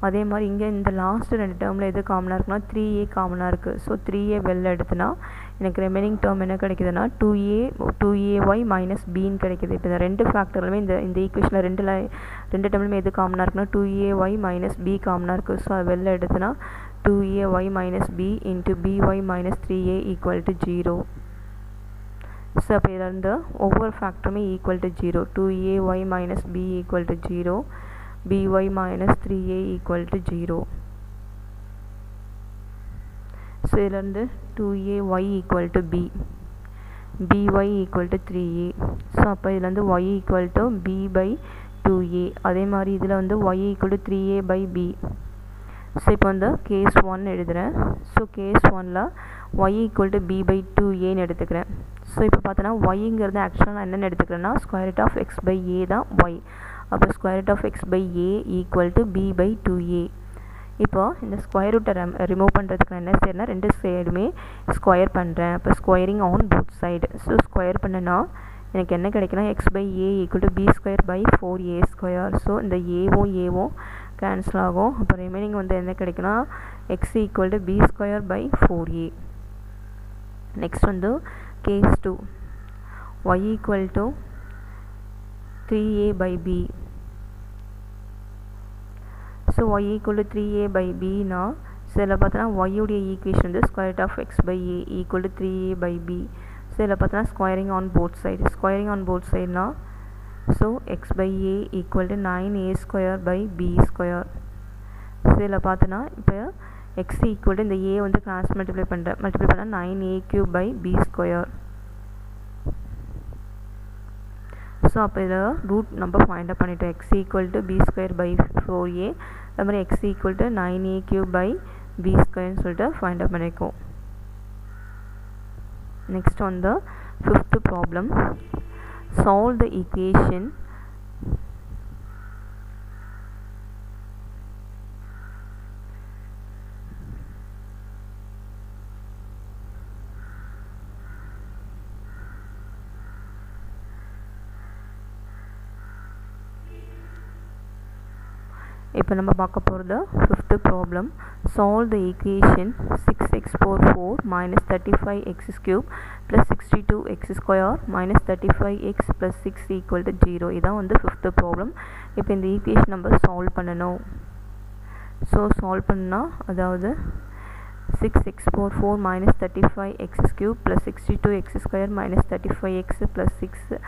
அதே மாதிரி இங்கே இந்த லாஸ்ட்டு ரெண்டு டேர்மில் எது காமனாக இருக்குன்னா 3a காமனாக இருக்குது. ஸோ 3a வெளில எடுத்துனா எனக்கு ரிமைனிங் டேர்ம் என்ன கிடைக்குதுன்னா 2ay மைனஸ் பின்னு கிடைக்கிது. இப்போ இந்த ரெண்டு ஃபேக்டர்லுமே இந்த ஈக்குவேஷனில் ரெண்டு டேர்ம்லுமே எது காமனாக இருக்குன்னா 2ay மைனஸ் b காமனாக இருக்குது. ஸோ அது வெளில எடுத்துனா 2ay minus b into by minus 3a equal to 0. So அப்போ இதில் இருந்து ஒவ்வொரு ஃபேக்டருமே equal to 0. 2ay minus b equal to 0, by minus 3a equal to 0. So இதிலேருந்து 2ay equal to b, by equal to 3a. So அப்போ இதிலேருந்து y equal to b by 2a. அதே மாதிரி இதில் வந்து y equal to 3a by b. So இப்போ வந்து case 1 எழுதுகிறேன். ஸோ கேஸ் 1ல் y equal to b by 2aன்னு எடுத்துக்கிறேன். ஸோ இப்போ பார்த்தோன்னா yங்கிறது ஆக்சுவலாக நான் என்னென்னு எடுத்துக்கிறேன்னா square root of x by a தான் y. அப்போ square root of x by a equal to b by 2a. இப்போ இந்த ஸ்கொயர் ரூட்டை ரிமூவ் பண்ணுறதுக்கு நான் என்ன செய்யறேன்னா ரெண்டு சைடுமே ஸ்கொயர் பண்ணுறேன். அப்போ squaring on both side. So square பண்ணனா எனக்கு என்ன கிடைக்குன்னா x by a equal to b square by 4a square. So இந்த ஏவும் கேன்சல் ஆகும். அப்போ ரிமைனிங் வந்து என்ன கிடைக்குன்னா x equal to b square by 4a. Next வந்து case 2, y equal to 3a by b. So y equal to 3a by b னா so இதில் பார்த்தோன்னா y உடைய ஈக்குவேஷன் வந்து square root of x by a equal to 3a by b. So இதில் பார்த்தோன்னா squaring on both சைடுனா so x by a equal to 9a square by b square. So இதில் பார்த்தோன்னா இப்போ எக்ஸ் ஈக்குவல் டு இந்த a வந்து cross multiply பண்ணால் 9a³ by b square. So அப்போ இதில் ரூட் நம்ம ஃபைண்ட் அவுட் பண்ணிட்டோம். X equal to b square by 4a, அது மாதிரி x equal to 9a³ by b ஸ்கொயர்னு சொல்லிட்டு ஃபைண்ட் அவுட் பண்ணியிருக்கோம். நெக்ஸ்ட் வந்து 5th problem, solve the equation இப்போ நம்ம பார்க்க போகிறது 5th problem, solve the equation 6x power 4 minus 35x³ plus 62x² minus 35x plus 6 equal to 0. இதான் வந்து 5th ப்ராப்ளம். இப்போ இந்த ஈக்குவேஷன் நம்ம சால்வ் பண்ணணும். ஸோ சால்வ் பண்ணால் அதாவது 6x power 4 minus 35x cube plus 62x square minus 35x plus 6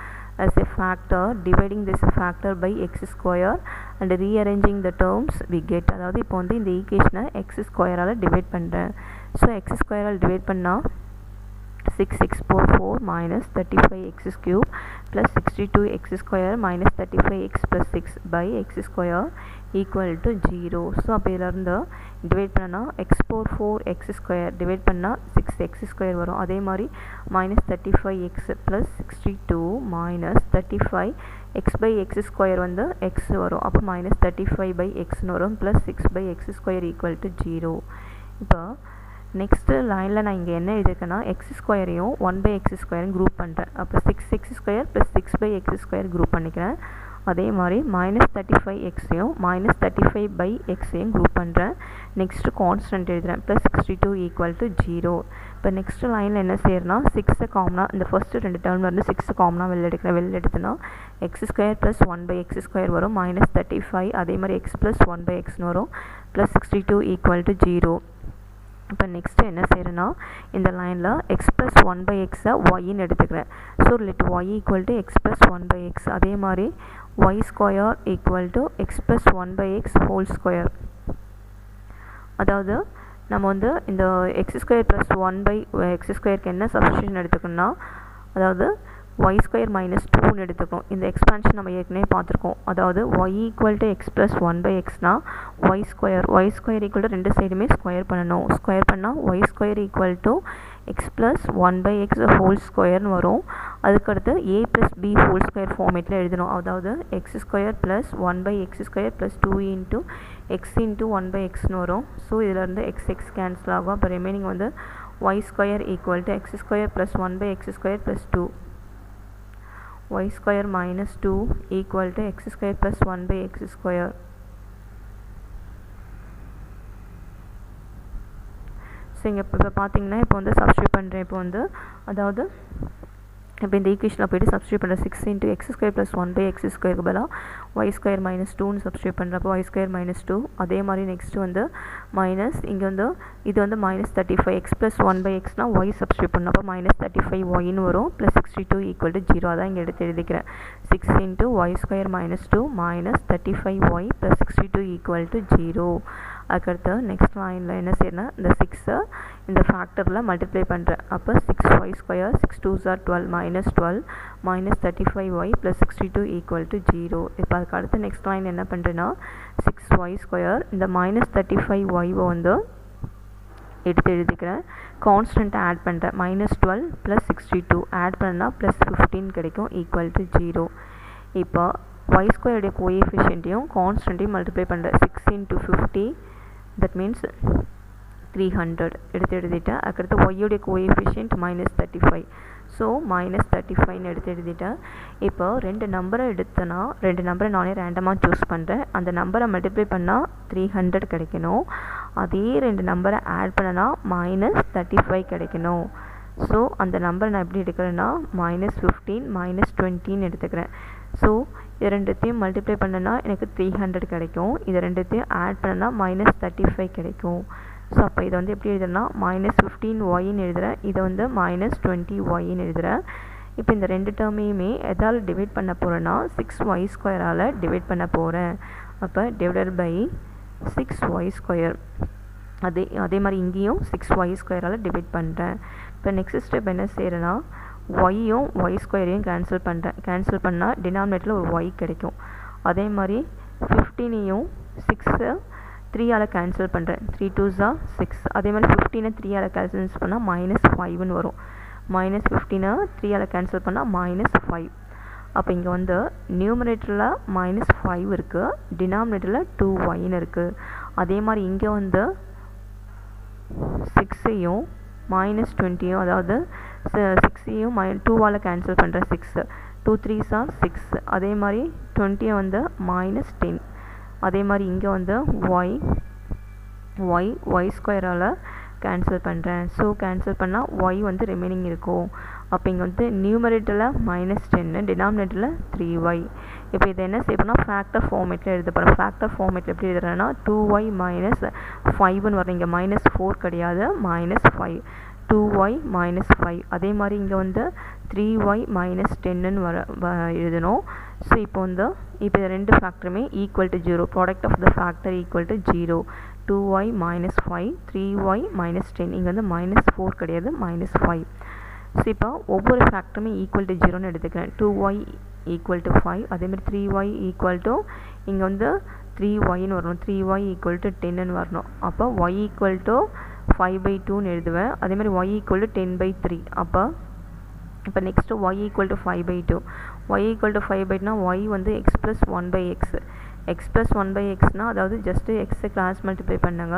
as a factor, dividing this factor by x square and rearranging the terms we get. அதாவது இப்போ வந்து இந்த ஈக்குவேஷனை x ஸ்கொயரால் டிவைட் பண்ணுறேன். So x ஸ்கொயரால் divide பண்ணால் 6x power 4 minus 35x cube plus 62x square minus 35x plus 6 by x square equal to 0. So அப்போ இதிலிருந்து divide பண்ணால் x power 4x square divide பண்ணால் 6x square வரும். அதே மாதிரி minus 35x plus 62 minus 35x by x square வந்து x வரும். அப்போ minus 35 by x வரும் plus 6 by x square equal to 0. இப்போ நெக்ஸ்ட்டு லைனில் நான் இங்கே என்ன எழுதியிருக்கேன்னா எக்ஸ் ஸ்கொயரையும் 1/x ஸ்கொயரும் குரூப் பண்ணுறேன். அப்போ 6x square plus 6/x square group பண்ணிக்கிறேன். அதே மாதிரி -35xையும் -35/xையும் குரூப் பண்ணுறேன். நெக்ஸ்ட்டு கான்ஸ்டன்ட் எழுதுகிறேன் ப்ளஸ் 62 ஈக்குவல் டு 0. இப்போ நெக்ஸ்ட் லைனில் என்ன செய்யறேன்னா 6 காமனாக இந்த ஃபஸ்ட்டு 2 டேர்மில் வந்து 6 காமனாக வெளில எடுக்கிறேன். வெளில எடுத்துனா x square plus 1/x square வரும் -35. அதே மாதிரி x ப்ளஸ் 1/xன்னு வரும் ப்ளஸ் 62 ஈக்குவல் டு 0. இப்போ நெக்ஸ்ட்டு என்ன செய்கிறேன்னா இந்த லைனில் x ப்ளஸ் 1/xை ஒய்ன்னு எடுத்துக்கிறேன். So let y equal to x plus 1/x. அதே மாதிரி y square equal to x plus 1/x whole square. அதாவது நம்ம வந்து இந்த x ஸ்கொயர் ப்ளஸ் 1/x ஸ்கொயருக்கு என்ன சப்ஸ்டியூஷன் எடுத்துக்கணும்னா அதாவது y ஸ்கொயர் மைனஸ் 2ன்னு எடுத்துக்கோம். இந்த எக்ஸ்பான்ஷன் நம்ம ஏற்கனவே பார்த்துருக்கோம். அதாவது y equal to x plus 1/xனா y ஸ்கொயர் ஈக்குவல் டு ரெண்டு சைடுமே ஸ்கொயர் பண்ணணும். ஸ்கொயர் பண்ணால் y square equal to x plus 1/x whole ஸ்கொயர்னு வரும். அதுக்கடுத்து a plus b whole square ஃபார்மேட்டில் எழுதணும். அதாவது x square plus 1/x square plus 2 into x into 1/xன்னு வரும். ஸோ இதிலேருந்து x கேன்சல் ஆகும். அப்போ ரிமைனிங் வந்து y square equal to x square plus 1/x square plus 2. y square minus 2 equal to x square plus 1/x square. So இங்கே இப்போ பார்த்தீங்கன்னா இப்போ வந்து சப்ஸ்டியூட் பண்ணுறேன். இப்போ வந்து அதாவது இப்போ இந்த ஈக்குவேஷனில் போய்ட்டு சப்ஸ்டியூட் பண்ணுறேன். 6 into x square plus 1/x ஸ்கொயருக்கு பதிலாக y ஸ்கொயர் மைனஸ் 2ன்னு சப்ஸ்டியூட் பண்ணுறப்போ y ஸ்கொயர் மைனஸ் 2. அதே மாதிரி நெக்ஸ்ட்டு வந்து மைனஸ் இங்கே வந்து இது வந்து -35 x ப்ளஸ் 1/xனா y சப்ஸ்டியூட் பண்ணப்போ -35 yன்னு வரும் ப்ளஸ் 62 ஈக்குவல் டு 0. அதான் இங்கே எடுத்து எழுதிக்கிறேன். 6 into y square minus 2 -35y plus 62 equal to 0. அதுக்கடுத்து நெக்ஸ்ட் லைனில் என்ன செய்யறேன்னா இந்த 6 இந்த ஃபேக்டரில் மல்டிப்ளை பண்ணுறேன். அப்போ 6y square 6 2s are 12 -12 -35y plus 62 equal to 0. இப்போ அதுக்கு அடுத்து நெக்ஸ்ட் லைன் என்ன பண்ணுறேன்னா 6y ஸ்கொயர் இந்த -35y வந்து எடுத்து எழுதிக்கிறேன். கான்ஸ்டன்ட்டை ஆட் பண்ணுறேன். -12 ப்ளஸ் 62 ஆட் பண்ணால் ப்ளஸ் 15 கிடைக்கும் ஈக்குவல் டு 0. இப்போ y ஸ்கொயருடைய கோஎஃபிஷியன்ட்டையும் கான்ஸ்டன்ட்டையும் மல்டிப்ளை பண்ணுறேன். 6 இன்ட்டு 50 தட் மீன்ஸ் 300 எடுத்து எழுதிட்டேன். அதுக்கடுத்து ஒய்யுடைய கோஎஃபிஷியன்ட் -35. ஸோ -35ன்னு எடுத்து எழுதிட்டேன். இப்போ ரெண்டு நம்பரை எடுத்தனா ரெண்டு நம்பரை நானே ரேண்டமாக சூஸ் பண்ணுறேன். அந்த நம்பரை மல்டிப்ளை பண்ணால் 300 கிடைக்கணும். அதே ரெண்டு நம்பரை ஆட் பண்ணனா -35 கிடைக்கணும். ஸோ அந்த நம்பரை நான் எப்படி எடுக்கிறேன்னா -15 -20ன்னு எடுத்துக்கிறேன். ஸோ இது ரெண்டுத்தையும் மல்டிப்ளை பண்ணனா எனக்கு 300 கிடைக்கும். இது ரெண்டுத்தையும் ஆட் பண்ணனா -35 கிடைக்கும். ஸோ அப்போ இதை வந்து எப்படி எழுதுறேன்னா -15yன்னு எழுதுகிறேன். இதை வந்து -20yன்னு எழுதுகிறேன். இப்போ இந்த ரெண்டு டேர்மையுமே எதால் டிவைட் பண்ண போகிறேன்னா 6y ஸ்கொயரால் டிவைட் பண்ண போகிறேன். அப்போ டிவைடட் பை 6y ஸ்கொயர். அதே மாதிரி இங்கேயும் 6y ஸ்கொயரால் டிவைட் பண்ணுறேன். இப்போ நெக்ஸ்ட் ஸ்டெப் என்ன செய்கிறேன்னா ஒய்யும் y ஸ்கொயரையும் கேன்சல் பண்ணுறேன். கேன்சல் பண்ணால் டினாமினேட்டரில் ஒரு y கிடைக்கும். அதே மாதிரி 15ஐயும் 6 3ஆல் கேன்சல் பண்ணுறேன். 3 2s are 6. அதே மாதிரி 15ஐ 3ஆல் கேன்சல் பண்ணால் -5ன்னு வரும். -15ஐ 3ஆல் கேன்சல் பண்ணால் -5. அப்போ இங்கே வந்து நியூமரேட்டரில் -5 இருக்குது, டினாமினேட்டரில் 2yன்னு இருக்குது. அதே மாதிரி இங்கே வந்து 6ஐயும் -20யும் அதாவது 6ஐயும் 2ஆல் கேன்சல் பண்ணுறேன். 6 2 3s are 6. அதே மாதிரி 20ஐ வந்து -10. அதே மாதிரி இங்கே வந்து y ஸ்கொயரால் கேன்சல் பண்ணுறேன். ஸோ கேன்சல் பண்ணால் ஒய் வந்து ரிமைனிங் இருக்கும். அப்போ இங்கே வந்து நியூமரேட்டரில் -10 டினாமினேட்டரில் 3y. இப்போ இதை என்ன செய்யணும்னா ஃபேக்டர் ஃபார்மேட்டில் எழுத போகிறோம். ஃபேக்டர் ஃபார்மேட்டில் எப்படி எழுதுறேன்னா 2y - 5ன்னு வரும். இங்கே -4 கிடையாது, -5 2y - 5. அதே மாதிரி இங்கே வந்து 3y - 10ன்னு எழுதணும். ஸோ இப்போ இப்போ ரெண்டு ஃபேக்டருமே equal to 0. Product of the factor equal to 0. 2y - 5 3y - 10. இங்கே வந்து -4 கிடையாது, -5. ஸோ இப்போ ஒவ்வொரு ஃபேக்டருமே ஈக்குவல் டு 0ன்னு எடுத்துக்கிறேன். 2y equal to 5. அதேமாதிரி 3y ஈக்குவல் டு இங்கே வந்து 3yன்னு வரணும். 3y ஈக்குவல் டு 10ன்னு வரணும். அப்போ y ஈக்குவல் டு 5/2ன்னு எழுதுவேன். அதேமாதிரி y ஈக்குவல் டு 10/3. அப்போ இப்போ next y equal to 5/2. y equal to 5/2னா y வந்து x + 1/x. x + 1/xனால் அதாவது ஜஸ்ட்டு எக்ஸை கிராஸ் மல்டிப்ளை பண்ணுங்க.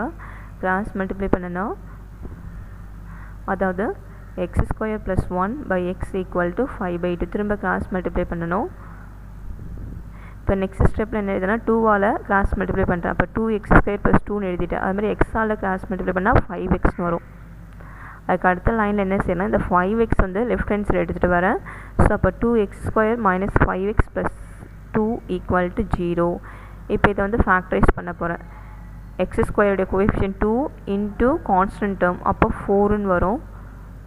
கிராஸ் மல்டிப்ளை பண்ணுனா அதாவது x² + 1/x ஈக்குவல் டு 5/2. திரும்ப கிராஸ் மல்டிப்ளை பண்ணணும். இப்போ நெக்ஸ்ட் ஸ்டெப்பில் என்ன எழுதுனா 2ஆல் கிராஸ் மல்டிப்ளை பண்ணுறேன். அப்போ 2x² + 2ன்னு எழுதிட்டேன். அதுமாதிரி எக்ஸால் கிராஸ் மல்டிப்ளை பண்ணால் 5xன்னு வரும். அதுக்கு அடுத்த லைனில் என்ன செய்யணும், இந்த 5x வந்து லெஃப்ட் ஹேண்ட் சைடு எடுத்துகிட்டு வரேன். ஸோ அப்போ 2x² - 5x + 2 = 0. இப்போ இதை வந்து ஃபேக்டரைஸ் பண்ண போகிறேன். x² உடைய கோஎஃபிஷியன்ட் 2 இன்ட்டு கான்ஸ்டன்ட் டேர்ம், அப்போ 4ன்னு வரும்.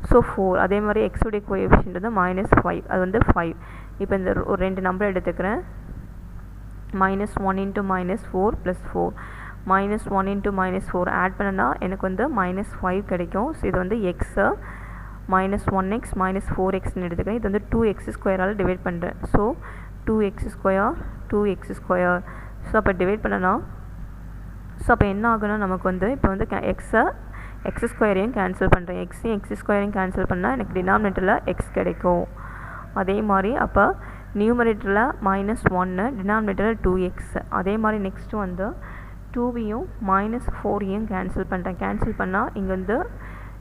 ஸோ 4. அதே மாதிரி x உடைய கோஎஃபிஷியன்ட் வந்து -5, அது வந்து 5. இப்போ இந்த ஒரு ரெண்டு நம்பர் எடுத்துக்கிறேன். -1 × -4 + 4 -1 × -4 ஆட் பண்ணனா எனக்கு வந்து -5 கிடைக்கும். ஸோ இது வந்து எக்ஸை -1x -4xன்னு எடுத்துக்கிறேன். இது வந்து 2x² டிவைட் பண்ணுறேன். So 2x². ஸோ அப்போ டிவைட் பண்ணனா ஸோ அப்போ என்ன ஆகுனா நமக்கு வந்து இப்போ வந்து x² கேன்சல் பண்ணுறேன். x² கேன்சல் பண்ணால் எனக்கு டினாமினேட்டரில் x கிடைக்கும். அதே மாதிரி அப்போ நியூமரேட்டரில் -1 டினாமினேட்டரில் 2x. அதே மாதிரி நெக்ஸ்ட்டு வந்து 2வையும் -4ஐயும் கேன்சல் பண்ணுறேன். கேன்சல் பண்ணால் இங்கே வந்து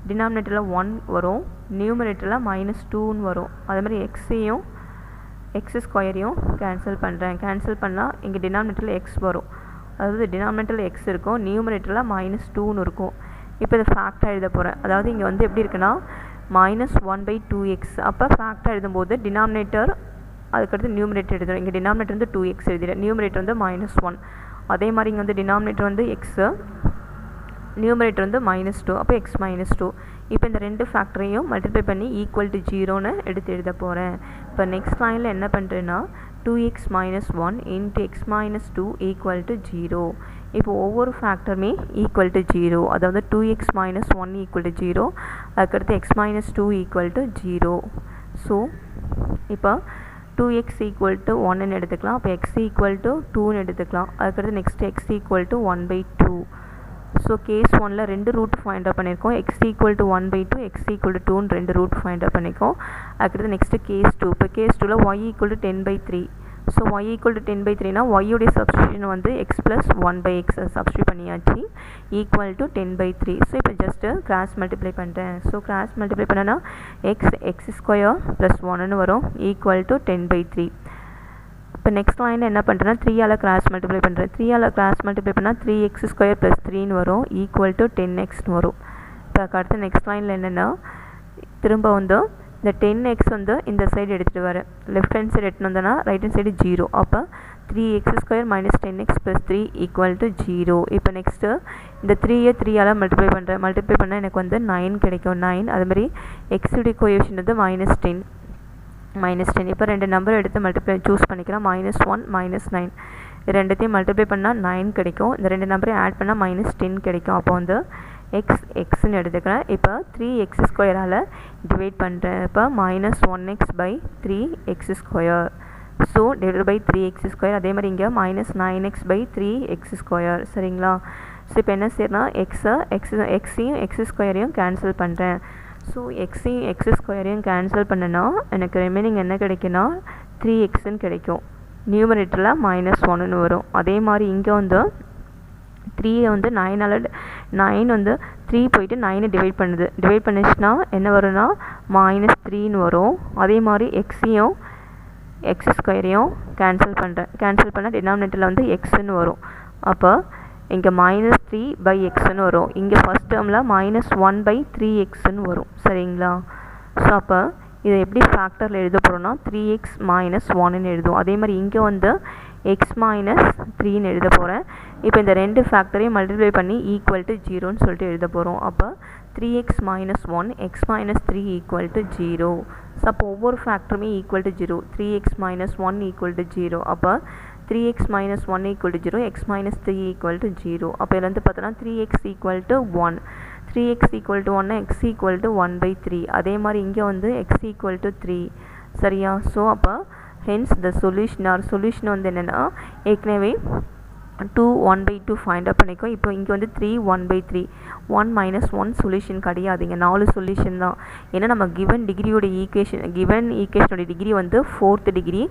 டினாமினேட்டரில் 1 வரும், நியூமரேட்டரில் -2ன்னு வரும். அதே மாதிரி x2ஐயும் கேன்சல் பண்ணுறேன். கேன்சல் பண்ணால் இங்கே டினாமினேட்டரில் x வரும். அதாவது டினாமினேட்டரில் x இருக்கும், நியூமரேட்டரில் -2ன்னு இருக்கும். இப்போ இதை ஃபேக்டாக எழுத போகிறேன். அதாவது இங்கே வந்து எப்படி இருக்குன்னா -1/2x. அப்போ ஃபேக்டாக எழுதும்போது டினாமினேட்டர் அதுக்கடுத்து நியூமரேட்டர் எழுதுறேன். இங்கே டினாமினேட்டர் வந்து 2x எழுதிடுறேன், நியூமரேட்டர் வந்து -1. அதே மாதிரி இங்கே வந்து டினாமினேட்டர் வந்து x, நியூமரேட்டர் வந்து -2. அப்போ x -2. இப்போ இந்த ரெண்டு ஃபேக்டரையும் மல்டிப்ளை பண்ணி ஈக்குவல் டு 0ன்னு எடுத்து எழுத போகிறேன். இப்போ நெக்ஸ்ட் லைனில் என்ன பண்ணுறேன்னா 2x - 1 × x - 2 = 0. இப்போ ஒவ்வொரு ஃபேக்டருமே ஈக்குவல் டு 0. அதாவது 2x - 1 = 0, அதுக்கடுத்து x - 2 = 0. ஸோ இப்போ 2x = 1ன்னு எடுத்துக்கலாம். அப்போ x = 2ன்னு எடுத்துக்கலாம். அதுக்கடுத்து நெக்ஸ்ட் x = 1/2. ஸோ கேஸ் 1ல் ரெண்டு ரூட் ஃபைண்ட் அவுட் பண்ணியிருக்கோம். x = 1/2, x = 2ன்னு ரெண்டு ரூட் ஃபைண்ட் அவுட் பண்ணியிருக்கோம். அதுக்கடுத்து நெக்ஸ்ட்டு கேஸ் 2. இப்போ கேஸ் 2ல் y = 10/3. ஸோ y = 10/3னா y-உடைய சப்ஸ்டியூஷன் வந்து x + 1/x சப்ஸ்டியூட் பண்ணியாச்சு, ஈக்குவல் டு 10/3. ஸோ இப்போ ஜஸ்ட்டு கிராஸ் மல்டிப்ளை பண்ணுறேன். ஸோ கிராஸ் மல்டிப்ளை பண்ணனா x² + 1ன்னு வரும், ஈக்குவல் டு 10/3. இப்போ நெக்ஸ்ட் லைனில் என்ன பண்ணுறேன்னா 3ஆல் கிராஸ் மல்டிப்ளை பண்ணுறேன். 3ஆல் கிராஸ் மல்டிப்ளை பண்ணால் 3x² + 3ன்னு வரும், ஈக்குவல் டு 10xன்னு வரும். இப்போ அடுத்து நெக்ஸ்ட் லைனில் என்னென்னா திரும்ப வந்து இந்த 10x வந்து இந்த சைடு எடுத்துகிட்டு வரேன். லெஃப்ட் ஹேண்ட் சைடு எடுத்துகிட்டு வந்தோன்னா ரைட் ஹேண்ட் சைடு 0. அப்போ 3x² - 10x + 3 = 0. இப்போ நெக்ஸ்ட்டு இந்த 3ஐ 3ஆல் மல்டிப்ளை பண்ணுறேன். மல்டிப்ளை பண்ணால் எனக்கு வந்து 9 கிடைக்கும். 9. அதுமாதிரி x-உடைய கோஎஃபிஷியன்ட் வந்து -10. இப்போ ரெண்டு நம்பர் எடுத்து மல்டிப்ளை சூஸ் பண்ணிக்கலாம். -1 -9 ரெண்டுத்தையும் மல்டிப்ளை பண்ணால் 9 கிடைக்கும். இந்த ரெண்டு நம்பரையும் ஆட் பண்ணால் -10 கிடைக்கும். அப்போ வந்து xன்னு எடுத்துக்கிறேன். இப்போ 3x² டிவைட் பண்ணுறேன். இப்போ -1x/3x². So divide by 3x². அதே மாதிரி இங்கே -9x/3x². சரிங்களா? ஸோ இப்போ என்ன செய்யறேன்னா எக்ஸையும் x² கேன்சல் பண்ணுறேன். ஸோ எக்ஸையும் x² கேன்சல் பண்ணனா எனக்கு ரிமைனிங் என்ன கிடைக்குன்னா 3xன்னு கிடைக்கும். நியூமரேட்டரில் -1ன்னு வரும். அதே மாதிரி இங்கே வந்து 3 வந்து 9 வந்து 3 போயிட்டு 9 டிவைட் பண்ணுது. டிவைட் பண்ணிச்சுன்னா என்ன வரும்னா -3ன்னு வரும். அதே மாதிரி x-யும் x² கேன்சல் பண்ணுறேன். கேன்சல் பண்ணால் டினாமினேட்டரில் வந்து xன்னு வரும். அப்போ இங்கே -3/xன்னு வரும். இங்கே ஃபஸ்ட் டேர்மில் -1/3xன்னு வரும். சரிங்களா? ஸோ அப்போ இதை எப்படி ஃபேக்டரில் எழுத போகிறோம்னா 3x - 1ன்னு எழுதுவோம். அதே மாதிரி இங்கே வந்து x - 3ன்னு எழுத போகிறேன். இப்போ இந்த ரெண்டு ஃபேக்டரையும் மல்டிப்ளை பண்ணி ஈக்குவல் டு 0ன்னு சொல்லிட்டு எழுத போகிறோம். அப்போ 3x - 1 x - 3 = 0. ஸோ அப்போ ஒவ்வொரு ஃபேக்டருமே ஈக்குவல் டு 0. 3x - 1 = 0. அப்போ 3x - 1 = 0, x - 3 = 0. அப்போ இதில் வந்து பார்த்தோன்னா 3x = 1. 3x = 1 x = 1/3. அதே மாதிரி இங்கே வந்து x = 3. சரியா? ஸோ அப்போ ஹென்ஸ் த சொல்யூஷன் வந்து என்னென்னா ஏற்கனவே 2 1/2 ஃபைண்ட் அவுட் பண்ணிக்கோ. இப்போ இங்கே வந்து 3 1/3. 1 - 1 சொல்யூஷன் கிடையாதுங்க, 4 சொல்யூஷன் தான். ஏன்னா நம்ம கிவன் ஈக்குவேஷனோட டிகிரி வந்து 4th டிகிரி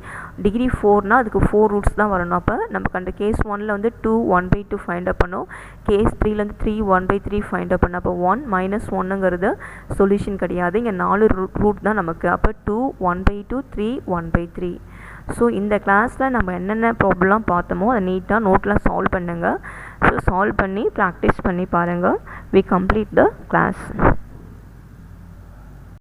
4னா அதுக்கு 4 ரூட்ஸ் தான் வரணும். அப்போ நமக்கு அந்த கேஸ் 1ல் வந்து 2 1/2 ஃபைண்ட் அவுட் பண்ணோம். கேஸ் 3ல் வந்து 3 1/3 ஃபைண்ட் அவுட் பண்ணோம். அப்போ 1 - 1ங்கிறது சொல்யூஷன் கிடையாது, இங்கே 4 ரூட் தான் நமக்கு. அப்போ 2 1/2 3 1/3. ஸோ இந்த கிளாஸில் நம்ம என்னென்ன ப்ராப்ளம்லாம் பார்த்தோமோ அதை நீட்டாக நோட்டில் சால்வ் பண்ணுங்கள். ஸோ சால்வ் பண்ணி ப்ராக்டிஸ் பண்ணி பாருங்கள். we complete the class.